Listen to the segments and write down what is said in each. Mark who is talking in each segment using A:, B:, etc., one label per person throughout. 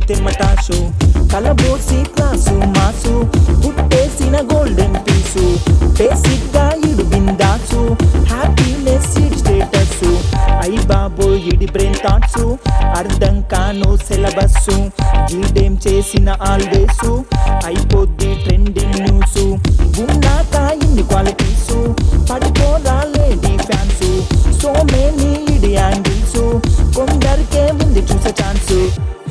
A: తెమ్మటాసు కలబోసి class mass పుట్టేసిన golden పీసు basic గా ఇడు bindaas happiness ఇడి status అయి బాబో ఇడి బ్రెయిన్ థాట్స్ అర్థం కాను సిలబస్ ఈడేం చేసిన ఆల్వేస్ అయిపోద్ది ట్రెండింగ్ న్యూస్ ఉన్నాక ఇన్ని క్వాలిటీస్ పడిపోరాలేది ఫ్యాన్స్ సో మెనీ ఇడి యాంగిల్స్ కొందరికే ముందు చూసే ఛాన్స్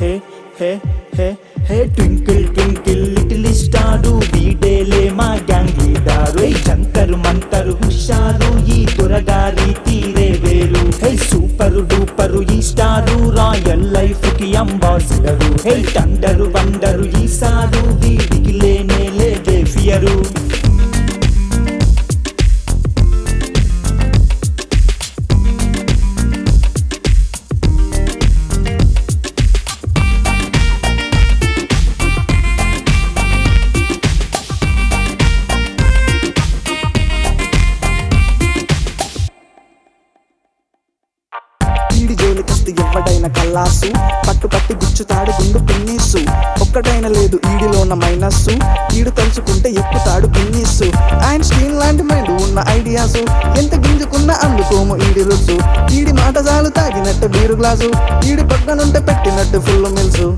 A: హే హే హే హే ట్వింకిల్ ట్వింకిల్ లిటిల్ స్టారు వీడేలే మా గ్యాంగ్ లీడరు జంతరు మంతరు హుషారు ఈ త్వరగారి తీరే వేరు హే సూపరు డూపరు ఈ స్టారు రాయల్ లైఫ్ కి అంబాసిడరు హే టండరు వండరు ఈ సారు వీడికి లేనే లేదే ఫియరు
B: ఈడి జోలికొస్తే ఎవడైనా కల్లాసు పట్టు పట్టి గుచ్చుతాడు గుండు పిన్నీసు ఒక్కటైనా లేదు ఈడిలోన మైనస్సు ఈడు తలుచుకుంటే ఎక్కుతాడు పిన్నీసు ఆయన స్టీన్ లాంటి మైండ్ ఉన్న ఐడియాసు ఎంత గింజుకున్నా అందుకోము ఈడి రుసు ఈడి మాట చాలు తాగినట్టు బీరు గ్లాసు ఈడి పక్కనుంటే పెట్టినట్టు ఫుల్ మిల్సు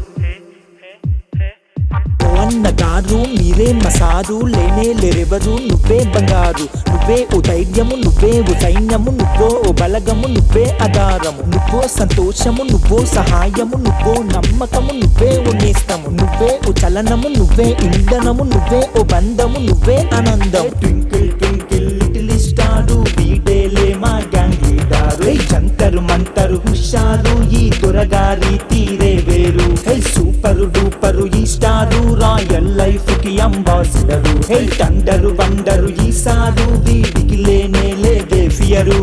A: అన్నగారు మీరే మసారు లేనే లేరెవరు నువ్వే బంగారు నువ్వే ఓ ధైర్యము నువ్వే ఓ సైన్యము నువ్వో ఓ బలగము నువ్వే ఆధారము నువ్వో సంతోషము నువ్వో సహాయము నువ్వో నమ్మకము నువ్వే ఓ నేస్తము నువ్వే ఓ చలనము నువ్వే ఇంధనము నువ్వే ఓ బంధము నువ్వే ఆనందం ట్వింకిల్ ట్వింకిల్ లిటిల్ స్టారు వీడేలే మా గ్యాంగ్ లీడరు జంతరు మంతరు హుషారు ఈ త్వరగారి తీరే వేరు హే సూపరు డూపరు ఈ స్టారు రాయల్ లైఫ్ కి అంబాసిడరు హే టండరు వండరు ఈ సారు వీడికి లేనే లేదే ఫియరు